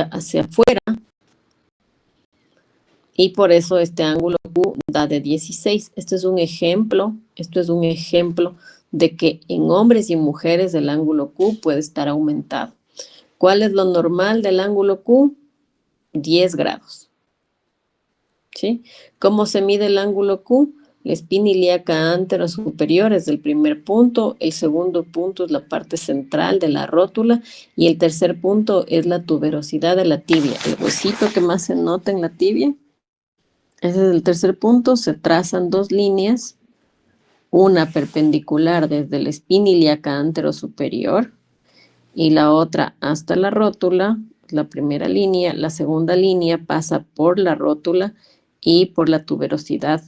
hacia afuera, y por eso este ángulo Q da de 16. Esto es un ejemplo de que en hombres y mujeres el ángulo Q puede estar aumentado. ¿Cuál es lo normal del ángulo Q? 10 grados. ¿Sí? ¿Cómo se mide el ángulo Q? La espina ilíaca anterosuperior es el primer punto, el segundo punto es la parte central de la rótula y el tercer punto es la tuberosidad de la tibia, el huesito que más se nota en la tibia. Ese es el tercer punto. Se trazan dos líneas, una perpendicular desde la espina ilíaca anterosuperior y la otra hasta la rótula, la primera línea. La segunda línea pasa por la rótula y por la tuberosidad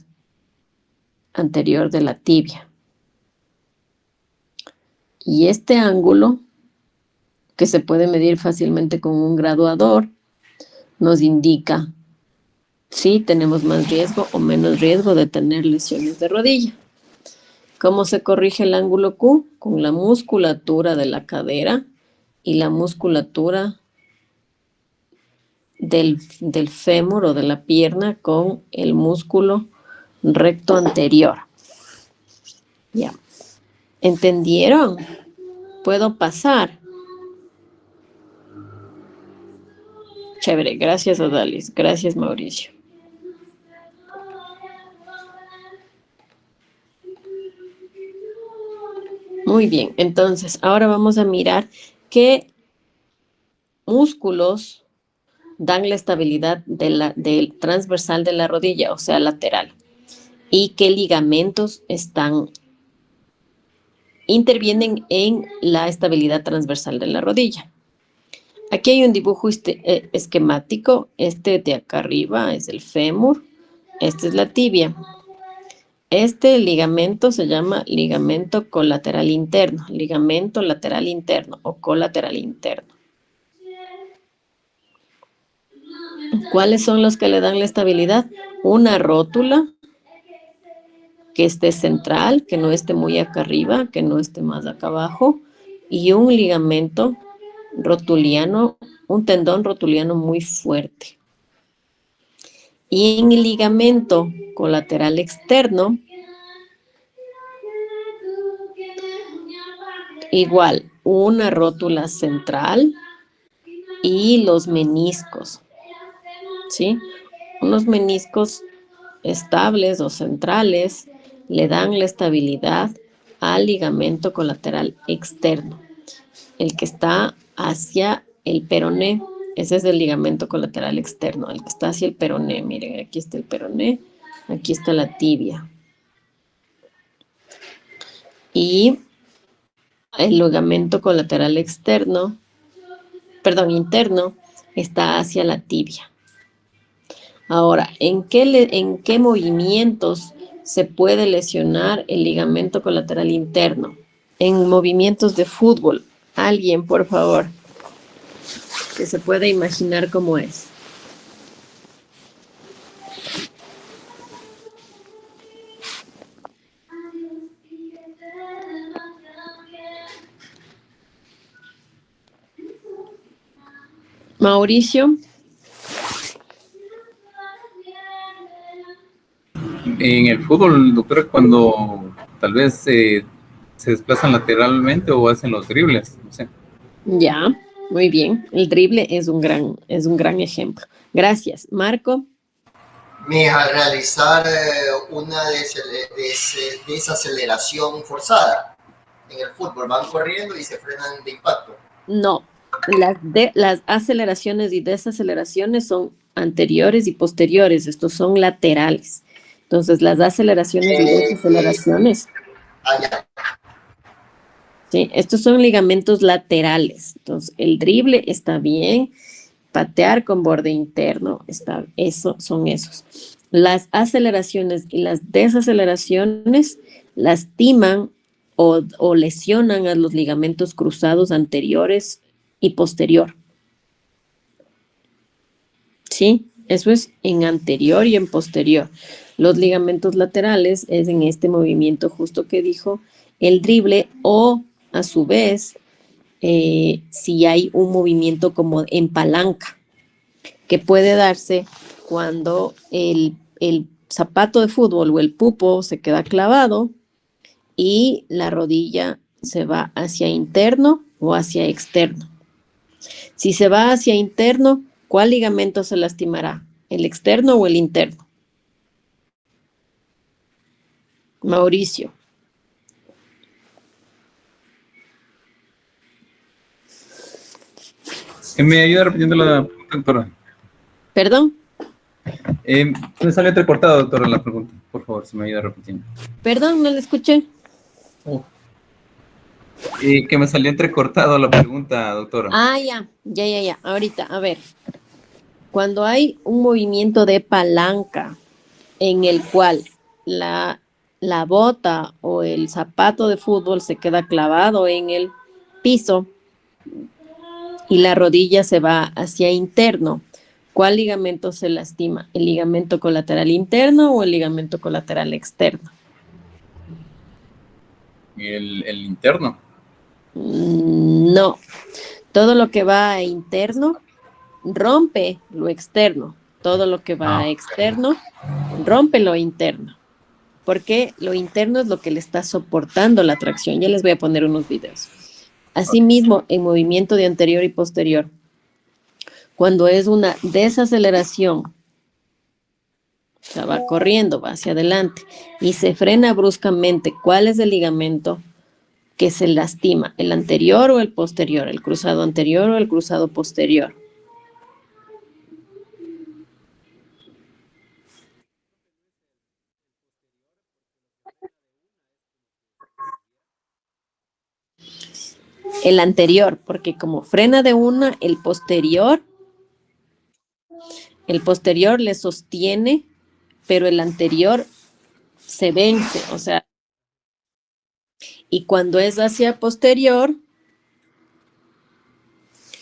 anterior de la tibia. Y este ángulo, que se puede medir fácilmente con un graduador, nos indica si tenemos más riesgo o menos riesgo de tener lesiones de rodilla. ¿Cómo se corrige el ángulo Q? Con la musculatura de la cadera y la musculatura del fémur o de la pierna con el músculo recto anterior. Ya. ¿Entendieron? ¿Puedo pasar? Chévere, gracias Odalis, gracias Mauricio. Muy bien, entonces ahora vamos a mirar qué músculos dan la estabilidad del transversal de la rodilla, o sea, lateral, y qué ligamentos intervienen en la estabilidad transversal de la rodilla. Aquí hay un dibujo esquemático. Este de acá arriba es el fémur, esta es la tibia. Este ligamento se llama ligamento colateral interno, ligamento lateral interno o colateral interno. ¿Cuáles son los que le dan la estabilidad? Una rótula que esté central, que no esté muy acá arriba, que no esté más acá abajo, y un ligamento rotuliano, un tendón rotuliano muy fuerte. Y en el ligamento colateral externo, igual, una rótula central y los meniscos, ¿sí? Unos meniscos estables o centrales le dan la estabilidad al ligamento colateral externo, el que está hacia el peroné. Ese es el ligamento colateral externo, el que está hacia el peroné. Miren, aquí está el peroné, aquí está la tibia. Y el ligamento colateral interno, está hacia la tibia. Ahora, ¿en qué movimientos se puede lesionar el ligamento colateral interno? En movimientos de fútbol. Alguien, por favor, que se pueda imaginar cómo es. Mauricio. En el fútbol, doctor, cuando tal vez se desplazan lateralmente o hacen los dribles, no sé. Ya, muy bien. El drible es un gran ejemplo. Gracias. Marco. Al realizar una desaceleración forzada en el fútbol, van corriendo y se frenan de impacto. No, las aceleraciones y desaceleraciones son anteriores y posteriores, estos son laterales. Entonces, las aceleraciones y desaceleraciones. Ya. Sí, estos son ligamentos laterales. Entonces, el drible está bien, patear con borde interno, son esos. Las aceleraciones y las desaceleraciones lastiman o lesionan a los ligamentos cruzados anteriores y posterior. ¿Sí? Eso es en anterior y en posterior. Los ligamentos laterales es en este movimiento justo que dijo el drible, o a su vez si hay un movimiento como en palanca, que puede darse cuando el zapato de fútbol o el pupo se queda clavado y la rodilla se va hacia interno o hacia externo. Si se va hacia interno, ¿cuál ligamento se lastimará? ¿El externo o el interno? Mauricio. ¿Me ayuda repitiendo la pregunta, doctora? ¿Perdón? Me salió entrecortada, doctora, la pregunta. Por favor, si me ayuda repitiendo. Perdón, no le escuché. Oh. Que me salió entrecortado la pregunta, doctora. Ah, ya. Ahorita, a ver. Cuando hay un movimiento de palanca en el cual la bota o el zapato de fútbol se queda clavado en el piso y la rodilla se va hacia interno, ¿cuál ligamento se lastima? ¿El ligamento colateral interno o el ligamento colateral externo? El interno. No, todo lo que va a interno rompe lo externo, todo lo que va a externo rompe lo interno, porque lo interno es lo que le está soportando la tracción. Ya les voy a poner unos videos. Asimismo, en movimiento de anterior y posterior, cuando es una desaceleración, o sea, va corriendo, va hacia adelante y se frena bruscamente, ¿cuál es el ligamento que se lastima? ¿El anterior o el posterior? ¿El cruzado anterior o el cruzado posterior? El anterior, porque como frena de una, el posterior le sostiene, pero el anterior se vence, o sea, y cuando es hacia posterior,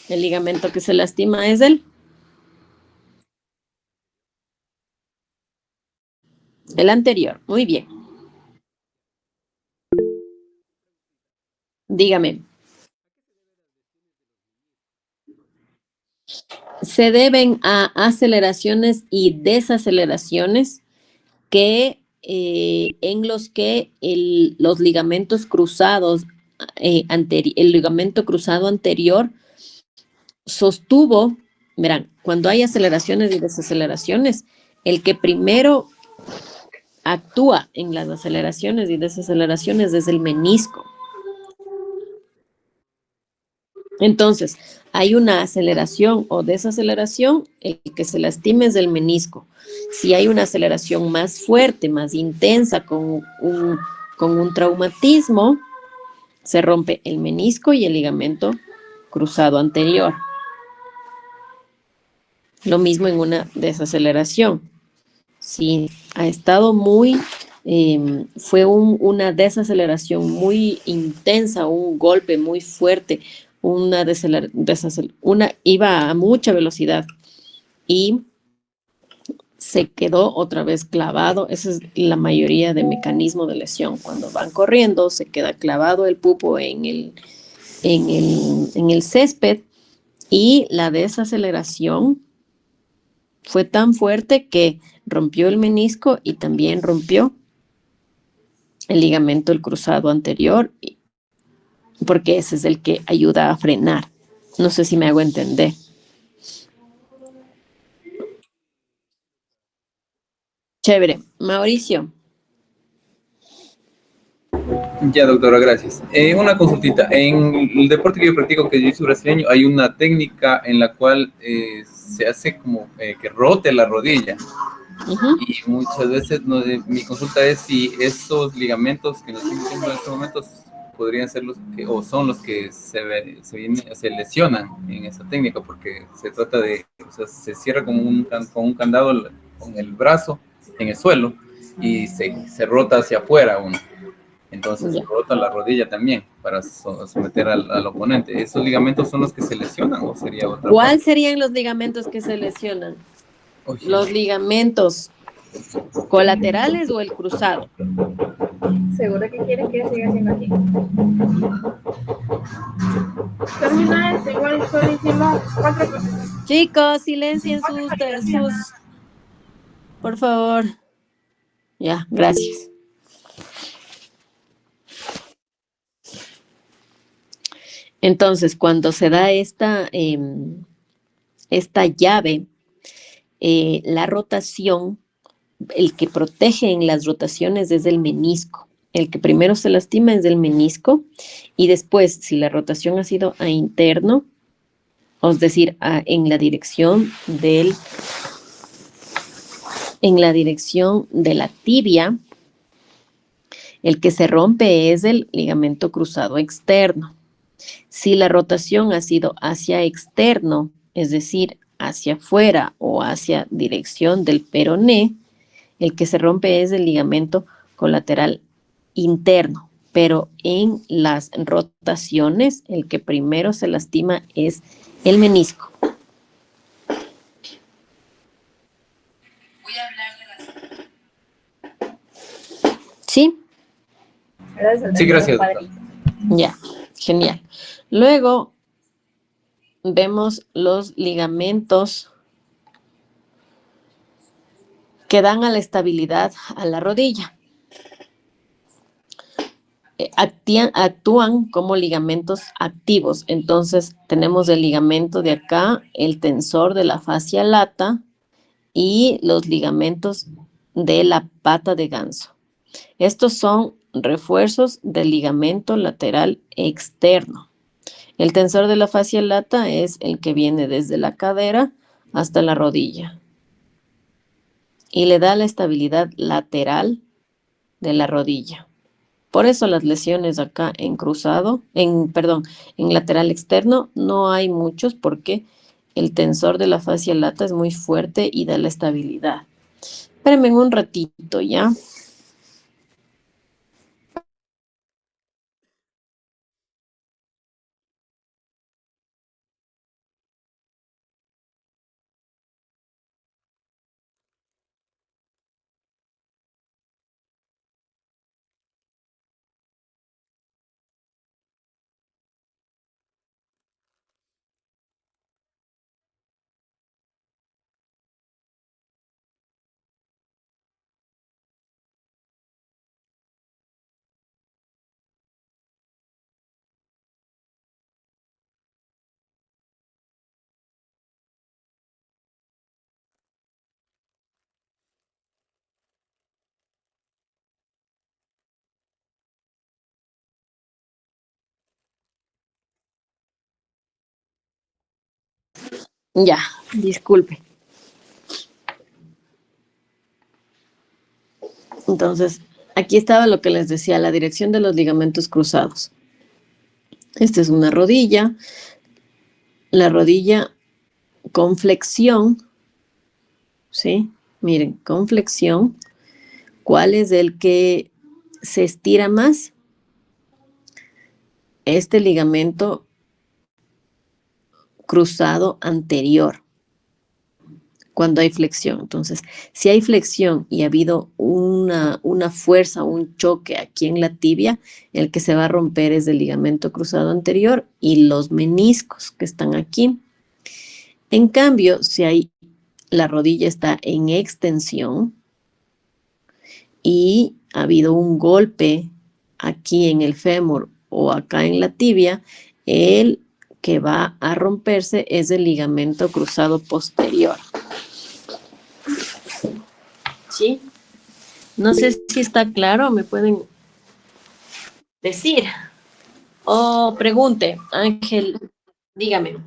el ligamento que se lastima es el anterior. Muy bien. Dígame. Se deben a aceleraciones y desaceleraciones que en los que los ligamentos cruzados, el ligamento cruzado anterior sostuvo, verán, cuando hay aceleraciones y desaceleraciones, el que primero actúa en las aceleraciones y desaceleraciones es el menisco. Entonces, hay una aceleración o desaceleración, el que se lastime es el menisco. Si hay una aceleración más fuerte, más intensa, con un traumatismo, se rompe el menisco y el ligamento cruzado anterior. Lo mismo en una desaceleración. Si ha estado fue una desaceleración muy intensa, un golpe muy fuerte, iba a mucha velocidad y se quedó otra vez clavado. Esa es la mayoría de mecanismos de lesión. Cuando van corriendo, se queda clavado el pupo en el césped y la desaceleración fue tan fuerte que rompió el menisco y también rompió el ligamento del cruzado anterior, porque ese es el que ayuda a frenar. No sé si me hago entender. Chévere. Mauricio. Ya, doctora, gracias. Una consultita. En el deporte que yo practico, que yo soy brasileño, hay una técnica en la cual se hace como que rote la rodilla. Y muchas veces mi consulta es si esos ligamentos que nos estamos viendo en estos momentos podrían ser los que, o son los que se lesionan en esa técnica, porque se trata de, o sea, se cierra con un candado con el brazo en el suelo y se rota hacia afuera uno. Entonces se rota la rodilla también para someter al oponente. ¿Esos ligamentos son los que se lesionan o sería otra? ¿Cuál serían los ligamentos que se lesionan? Oye. Los ligamentos ¿Colaterales o el cruzado? ¿Seguro que quieres que siga haciendo aquí? Termina esto, igual solo hicimos 4 cosas. Chicos, silencien sus... Por favor. Ya, gracias. Entonces, cuando se da esta llave, la rotación, el que protege en las rotaciones es el menisco. El que primero se lastima es el menisco y después, si la rotación ha sido a interno, es decir, en la dirección de la tibia, el que se rompe es el ligamento cruzado externo. Si la rotación ha sido hacia externo, es decir, hacia afuera o hacia dirección del peroné, el que se rompe es el ligamento colateral interno, pero en las rotaciones, el que primero se lastima es el menisco. Voy a hablar de las... ¿Sí? Sí, gracias. Ya, genial. Luego vemos los ligamentos que dan a la estabilidad a la rodilla. Actúan como ligamentos activos. Entonces tenemos el ligamento de acá, el tensor de la fascia lata y los ligamentos de la pata de ganso. Estos son refuerzos del ligamento lateral externo. El tensor de la fascia lata es el que viene desde la cadera hasta la rodilla y le da la estabilidad lateral de la rodilla. Por eso las lesiones acá en en lateral externo no hay muchos porque el tensor de la fascia lata es muy fuerte y da la estabilidad. Espérenme un ratito, ¿ya? Ya, disculpe. Entonces, aquí estaba lo que les decía, la dirección de los ligamentos cruzados. Esta es una rodilla. La rodilla con flexión, ¿sí? Miren, con flexión. ¿Cuál es el que se estira más? Este ligamento cruzado anterior, cuando hay flexión. Entonces, si hay flexión y ha habido una fuerza, un choque aquí en la tibia, el que se va a romper es el ligamento cruzado anterior y los meniscos que están aquí. En cambio, si la rodilla está en extensión y ha habido un golpe aquí en el fémur o acá en la tibia, el que va a romperse es el ligamento cruzado posterior. ¿Sí? No sé si está claro, me pueden decir. O pregunte, Ángel, dígame.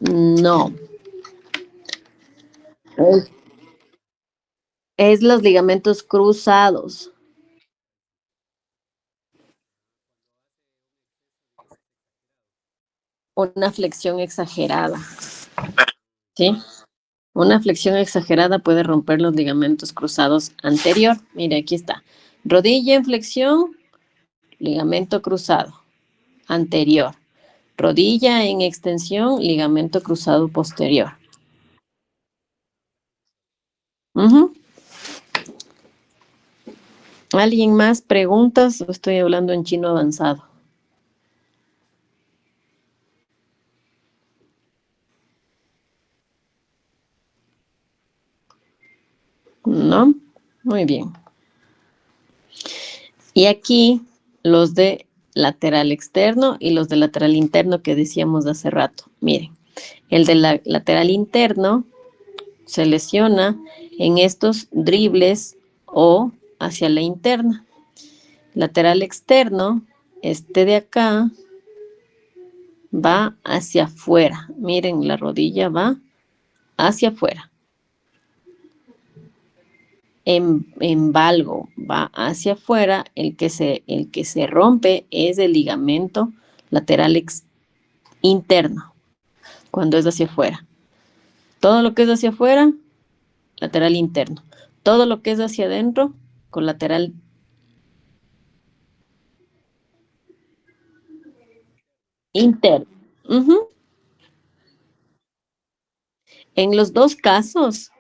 No. Es los ligamentos cruzados. Una flexión exagerada. ¿Sí? Una flexión exagerada puede romper los ligamentos cruzados anterior. Mire, aquí está. Rodilla en flexión, ligamento cruzado anterior. Rodilla en extensión, ligamento cruzado posterior. ¿Alguien más preguntas? Estoy hablando en chino avanzado. ¿No? Muy bien. Y aquí los de lateral externo y los de lateral interno que decíamos hace rato. Miren, el de la lateral interno se lesiona en estos dribles o hacia la interna. Lateral externo, este de acá, va hacia afuera. Miren, la rodilla va hacia afuera. En valgo va hacia afuera, el que se rompe es el ligamento lateral interno, cuando es hacia afuera. Todo lo que es hacia afuera, lateral interno. Todo lo que es hacia adentro, colateral interno. En los dos casos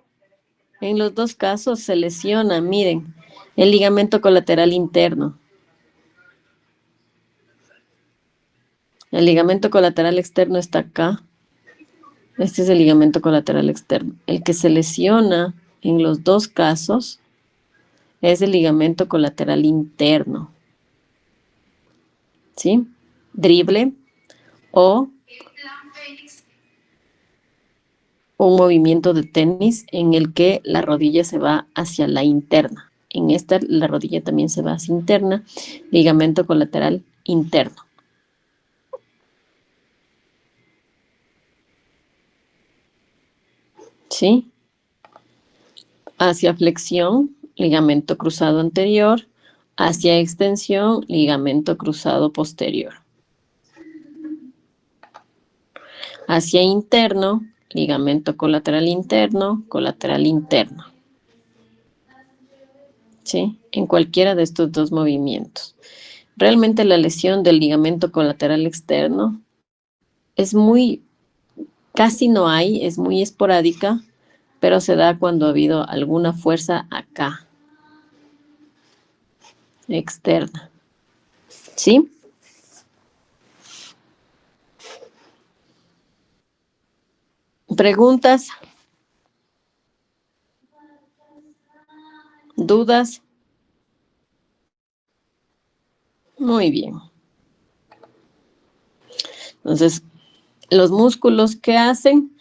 se lesiona, miren, el ligamento colateral interno. El ligamento colateral externo está acá. Este es el ligamento colateral externo. El que se lesiona en los dos casos es el ligamento colateral interno. ¿Sí? Drible o un movimiento de tenis en el que la rodilla se va hacia la interna. En esta la rodilla también se va hacia interna, ligamento colateral interno. ¿Sí? Hacia flexión, ligamento cruzado anterior, hacia extensión, ligamento cruzado posterior. Hacia interno, ligamento colateral interno, colateral interno. ¿Sí? En cualquiera de estos dos movimientos. Realmente la lesión del ligamento colateral externo es casi no hay, es muy esporádica, pero se da cuando ha habido alguna fuerza acá, externa. ¿Sí? ¿Preguntas? ¿Dudas? Muy bien. Entonces, los músculos que hacen,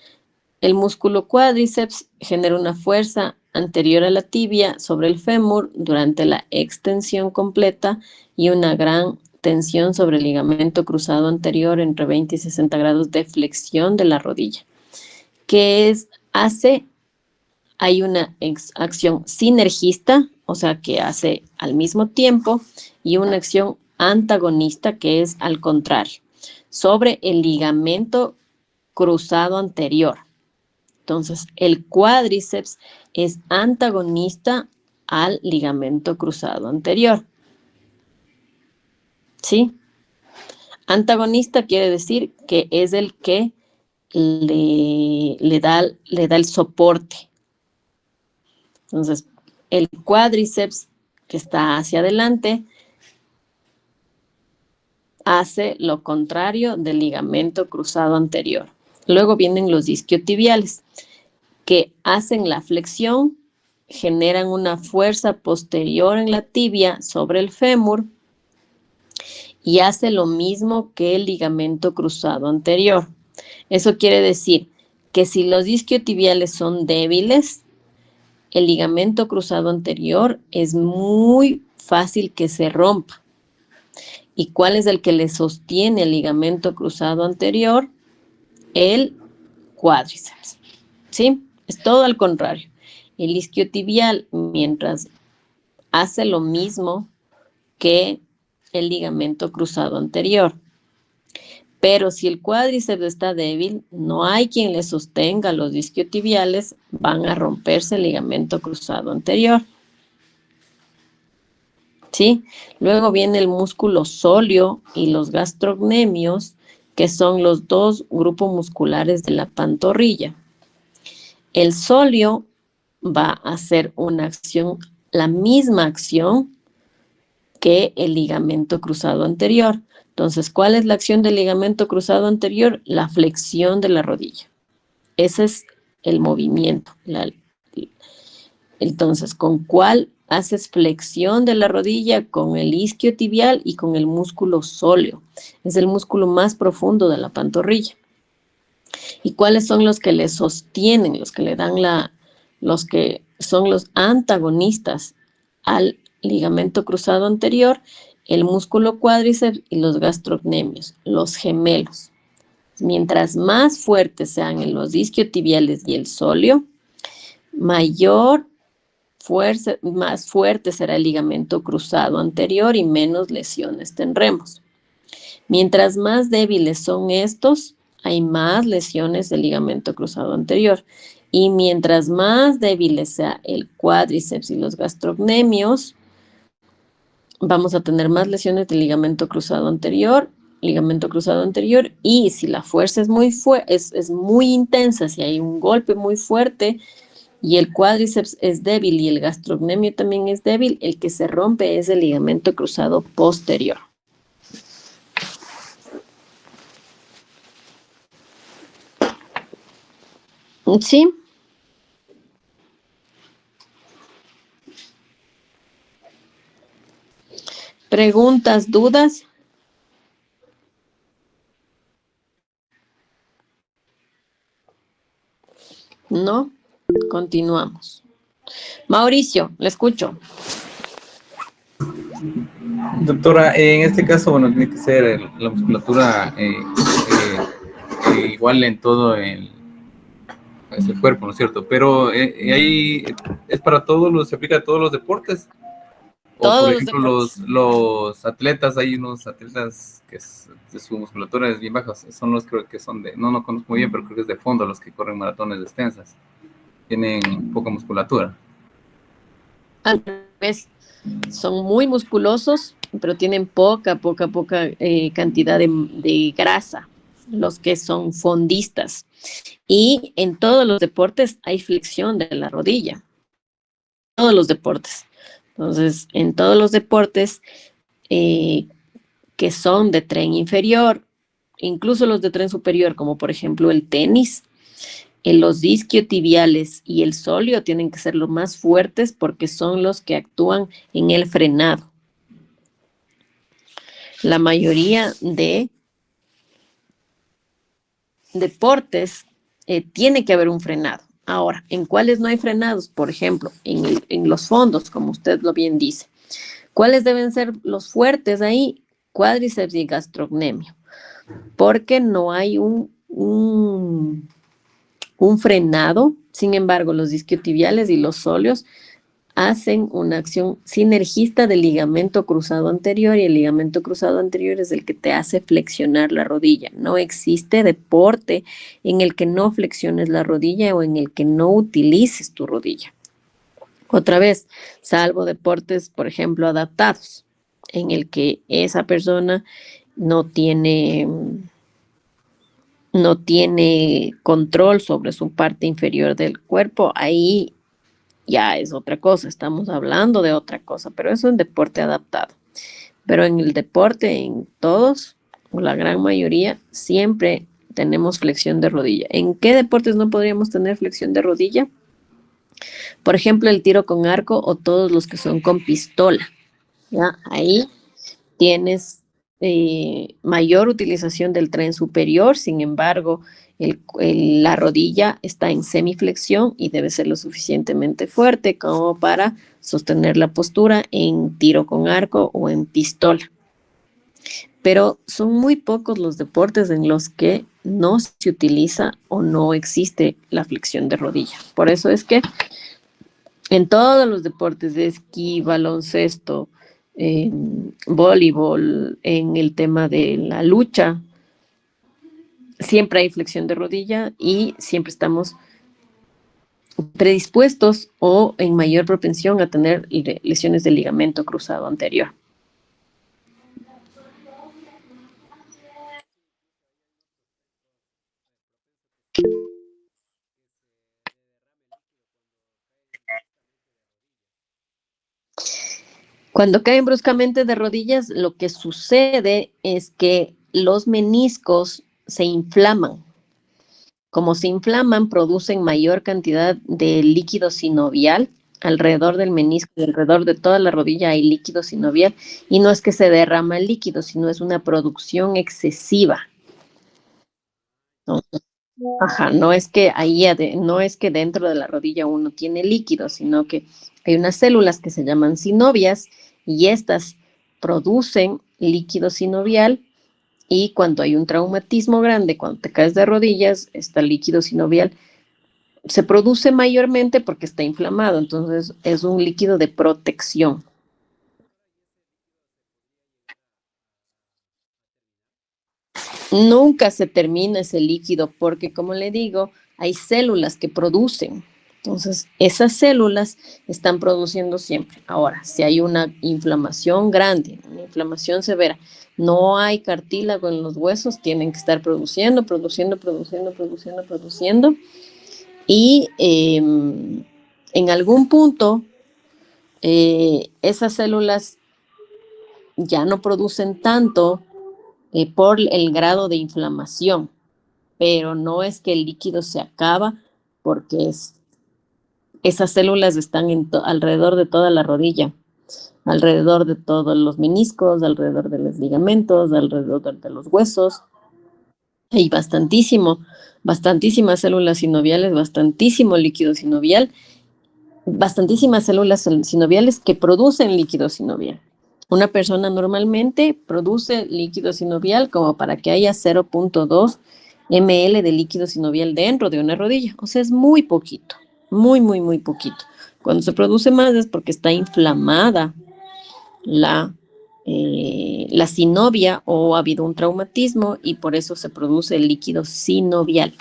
el músculo cuádriceps genera una fuerza anterior a la tibia sobre el fémur durante la extensión completa y una gran tensión sobre el ligamento cruzado anterior entre 20 y 60 grados de flexión de la rodilla. ¿Qué hace? Hay una acción sinergista, o sea, que hace al mismo tiempo, y una acción antagonista, que es al contrario, sobre el ligamento cruzado anterior. Entonces, el cuádriceps es antagonista al ligamento cruzado anterior. ¿Sí? Antagonista quiere decir que es el que le da el soporte. Entonces, el cuádriceps que está hacia adelante hace lo contrario del ligamento cruzado anterior. Luego vienen los isquiotibiales, que hacen la flexión, generan una fuerza posterior en la tibia sobre el fémur y hace lo mismo que el ligamento cruzado anterior. Eso quiere decir que si los isquiotibiales son débiles, el ligamento cruzado anterior es muy fácil que se rompa. ¿Y cuál es el que le sostiene el ligamento cruzado anterior? El cuádriceps. ¿Sí? Es todo al contrario. El isquiotibial, mientras hace lo mismo que el ligamento cruzado anterior, Pero si el cuádriceps está débil, no hay quien le sostenga los isquiotibiales, van a romperse el ligamento cruzado anterior. ¿Sí? Luego viene el músculo sóleo y los gastrocnemios, que son los dos grupos musculares de la pantorrilla. El sóleo va a hacer una acción, la misma acción que el ligamento cruzado anterior. Entonces, ¿cuál es la acción del ligamento cruzado anterior? La flexión de la rodilla. Ese es el movimiento. Entonces, ¿con cuál haces flexión de la rodilla? Con el isquiotibial y con el músculo sóleo. Es el músculo más profundo de la pantorrilla. ¿Y cuáles son los que le sostienen, los que le dan los que son los antagonistas al ligamento cruzado anterior? El músculo cuádriceps y los gastrocnemios, los gemelos. Mientras más fuertes sean en los isquiotibiales y el sóleo, mayor fuerza, más fuerte será el ligamento cruzado anterior y menos lesiones tendremos. Mientras más débiles son estos, hay más lesiones del ligamento cruzado anterior. Y mientras más débiles sea el cuádriceps y los gastrocnemios, vamos a tener más lesiones del ligamento cruzado anterior, y si la fuerza es muy intensa, si hay un golpe muy fuerte y el cuádriceps es débil y el gastrocnemio también es débil, el que se rompe es el ligamento cruzado posterior. ¿Sí? ¿Preguntas, dudas? ¿No? Continuamos. Mauricio, le escucho. Doctora, en este caso, bueno, tiene que ser la musculatura igual en todo el cuerpo, ¿no es cierto? Pero ahí es para se aplica a todos los deportes. O Todos por los ejemplo, deportes. los atletas, hay unos atletas que su musculatura es bien baja, son los creo que son no conozco muy bien, pero creo que es de fondo los que corren maratones extensas. Tienen poca musculatura. Al revés, son muy musculosos, pero tienen poca cantidad de grasa, los que son fondistas. Y en todos los deportes hay flexión de la rodilla. Todos los deportes. Entonces, en todos los deportes que son de tren inferior, incluso los de tren superior, como por ejemplo el tenis, los isquiotibiales y el sóleo tienen que ser los más fuertes porque son los que actúan en el frenado. La mayoría de deportes tiene que haber un frenado. Ahora, ¿en cuáles no hay frenados? Por ejemplo, en los fondos, como usted lo bien dice. ¿Cuáles deben ser los fuertes ahí? Cuádriceps y gastrocnemio. Porque no hay un frenado. Sin embargo, los isquiotibiales y los sóleos hacen una acción sinergista del ligamento cruzado anterior, y el ligamento cruzado anterior es el que te hace flexionar la rodilla. No existe deporte en el que no flexiones la rodilla o en el que no utilices tu rodilla. Otra vez, salvo deportes, por ejemplo, adaptados, en el que esa persona no tiene control sobre su parte inferior del cuerpo, ahí ya es otra cosa, estamos hablando de otra cosa, pero eso es un deporte adaptado. Pero en el deporte, en todos, o la gran mayoría, siempre tenemos flexión de rodilla. ¿En qué deportes no podríamos tener flexión de rodilla? Por ejemplo, el tiro con arco o todos los que son con pistola. ¿Ya? Ahí tienes mayor utilización del tren superior, sin embargo, la rodilla está en semiflexión y debe ser lo suficientemente fuerte como para sostener la postura en tiro con arco o en pistola. Pero son muy pocos los deportes en los que no se utiliza o no existe la flexión de rodilla. Por eso es que en todos los deportes de esquí, baloncesto, voleibol, en el tema de la lucha, siempre hay flexión de rodilla y siempre estamos predispuestos o en mayor propensión a tener lesiones del ligamento cruzado anterior. Cuando caen bruscamente de rodillas, lo que sucede es que los meniscos se inflaman. Como se inflaman, producen mayor cantidad de líquido sinovial alrededor del menisco y alrededor de toda la rodilla hay líquido sinovial. Y no es que se derrama el líquido, sino es una producción excesiva. Entonces, ajá, no es que no es que dentro de la rodilla uno tiene líquido, sino que hay unas células que se llaman sinovias y estas producen líquido sinovial y cuando hay un traumatismo grande, cuando te caes de rodillas, este líquido sinovial se produce mayormente porque está inflamado, entonces es un líquido de protección. Nunca se termina ese líquido porque, como le digo, hay células que producen. Entonces, esas células están produciendo siempre. Ahora, si hay una inflamación grande, una inflamación severa, no hay cartílago en los huesos, tienen que estar produciendo. Y en algún punto, esas células ya no producen tanto por el grado de inflamación, pero no es que el líquido se acaba porque esas células están alrededor de toda la rodilla, alrededor de todos los meniscos, alrededor de los ligamentos, alrededor de los huesos. Hay bastantísimas células sinoviales, bastantísimo líquido sinovial, bastantísimas células sinoviales que producen líquido sinovial. Una persona normalmente produce líquido sinovial como para que haya 0.2 ml de líquido sinovial dentro de una rodilla. O sea, es muy poquito, muy poquito. Cuando se produce más es porque está inflamada la sinovia o ha habido un traumatismo y por eso se produce el líquido sinovial.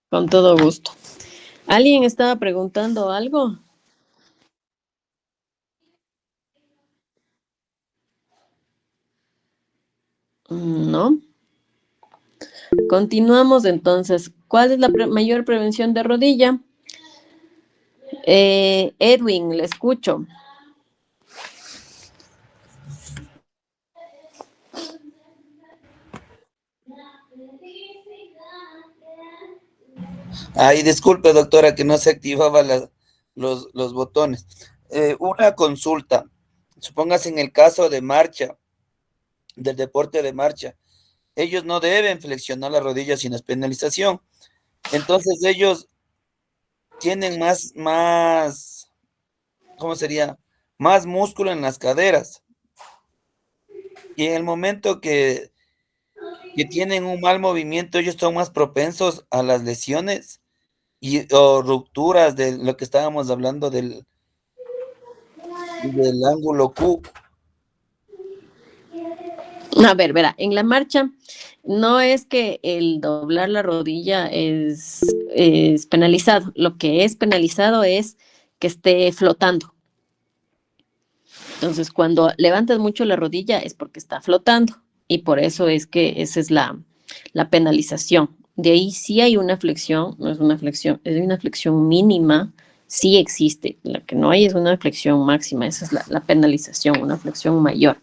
Con todo gusto. ¿Alguien estaba preguntando algo? No. Continuamos entonces. ¿Cuál es la mayor prevención de rodilla? Edwin, le escucho. Ay, disculpe, doctora, que no se activaba los botones. Una consulta. Supóngase en el caso de marcha, del deporte de marcha, ellos no deben flexionar las rodillas sin es penalización. Entonces ellos tienen ¿cómo sería? Más músculo en las caderas. Y en el momento que tienen un mal movimiento, ellos son más propensos a las lesiones o rupturas de lo que estábamos hablando del ángulo Q. A ver, verá, en la marcha no es que el doblar la rodilla es penalizado. Lo que es penalizado es que esté flotando. Entonces, cuando levantas mucho la rodilla es porque está flotando y por eso es que esa es la penalización. De ahí sí hay una flexión, no es una flexión, es una flexión mínima, sí existe. La que no hay es una flexión máxima, esa es la penalización, una flexión mayor.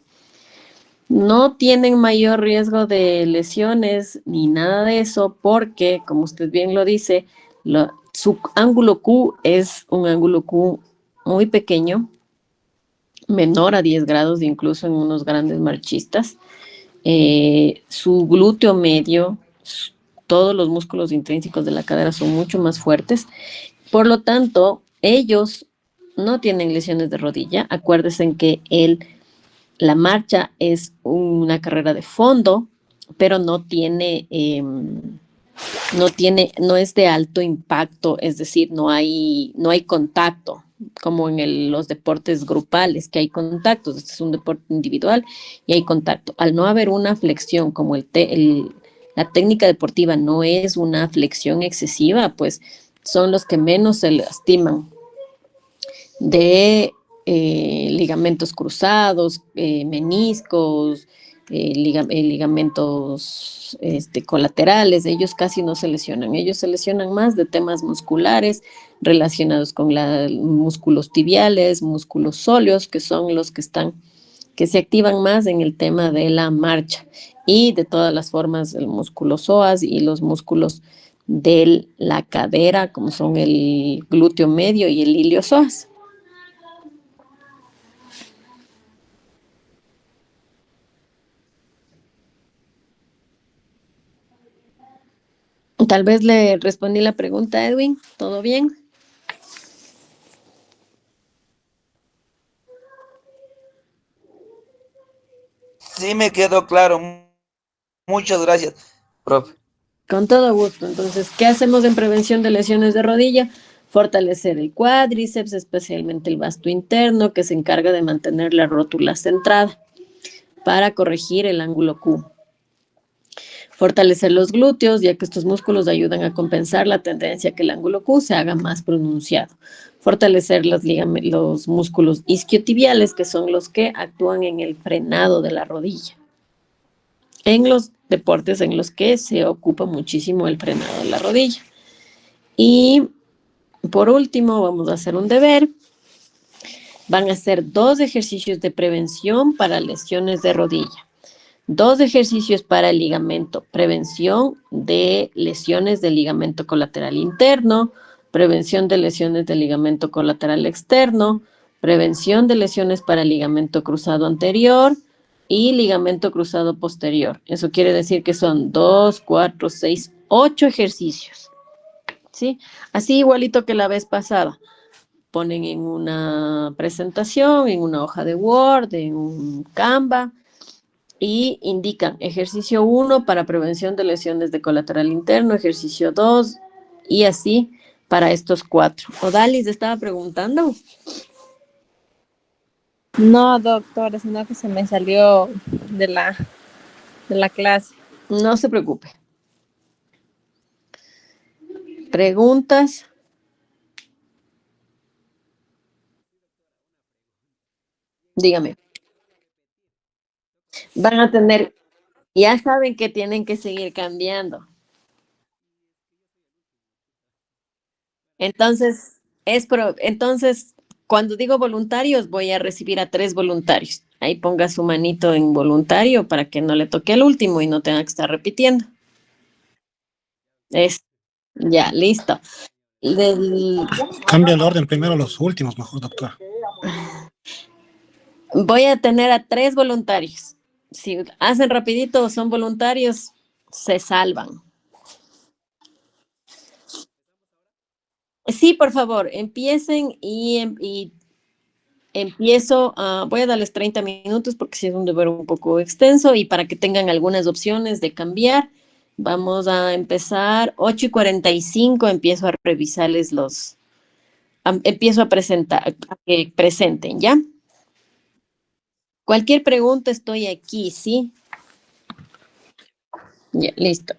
No tienen mayor riesgo de lesiones ni nada de eso porque, como usted bien lo dice, su ángulo Q es un ángulo Q muy pequeño, menor a 10 grados, incluso en unos grandes marchistas. Su glúteo medio, todos los músculos intrínsecos de la cadera son mucho más fuertes. Por lo tanto, ellos no tienen lesiones de rodilla. Acuérdense que la marcha es una carrera de fondo, pero no es de alto impacto, es decir, no hay contacto. como en los deportes grupales, que hay contactos. Este es un deporte individual y hay contacto. Al no haber una flexión, como la técnica deportiva no es una flexión excesiva, pues son los que menos se lastiman de ligamentos cruzados, meniscos, ligamentos colaterales. Ellos casi no se lesionan. Ellos se lesionan más de temas musculares relacionados con músculos tibiales, músculos sóleos, que son los que se activan más en el tema de la marcha, y de todas las formas el músculo psoas y los músculos de la cadera, como son el glúteo medio y el iliosoas. Tal vez le respondí la pregunta, Edwin. ¿Todo bien? Sí, me quedó claro. Muchas gracias, profe. Con todo gusto. Entonces, ¿qué hacemos en prevención de lesiones de rodilla? Fortalecer el cuádriceps, especialmente el vasto interno, que se encarga de mantener la rótula centrada para corregir el ángulo Q. Fortalecer los glúteos, ya que estos músculos ayudan a compensar la tendencia a que el ángulo Q se haga más pronunciado. Fortalecer los músculos isquiotibiales, que son los que actúan en el frenado de la rodilla, en los deportes en los que se ocupa muchísimo el frenado de la rodilla. Y por último, vamos a hacer un deber. Van a ser 2 ejercicios de prevención para lesiones de rodilla. 2 ejercicios para el ligamento, prevención de lesiones del ligamento colateral interno, prevención de lesiones del ligamento colateral externo, prevención de lesiones para el ligamento cruzado anterior y ligamento cruzado posterior. Eso quiere decir que son 2, 4, 6, 8 ejercicios, ¿sí? Así igualito que la vez pasada. Ponen en una presentación, en una hoja de Word, en un Canva, y indican ejercicio 1 para prevención de lesiones de colateral interno, ejercicio 2 y así para estos 4. Odalis estaba preguntando. No, doctora, sino que se me salió de la clase. No se preocupe. Preguntas. Dígame. Van a tener, ya saben que tienen que seguir cambiando. Entonces, entonces, cuando digo voluntarios, voy a recibir a 3 voluntarios. Ahí ponga su manito en voluntario para que no le toque el último y no tenga que estar repitiendo. Es, ya, listo. Del- Cambia el orden primero los últimos, mejor, doctor. Voy a tener a 3 voluntarios. Si hacen rapidito o son voluntarios, se salvan. Sí, por favor, empiecen y empiezo, voy a darles 30 minutos porque si es un deber un poco extenso y para que tengan algunas opciones de cambiar. Vamos a empezar 8:45, empiezo a revisarles empiezo a presentar, a que presenten, ¿ya? Cualquier pregunta estoy aquí, ¿sí? Ya, listo.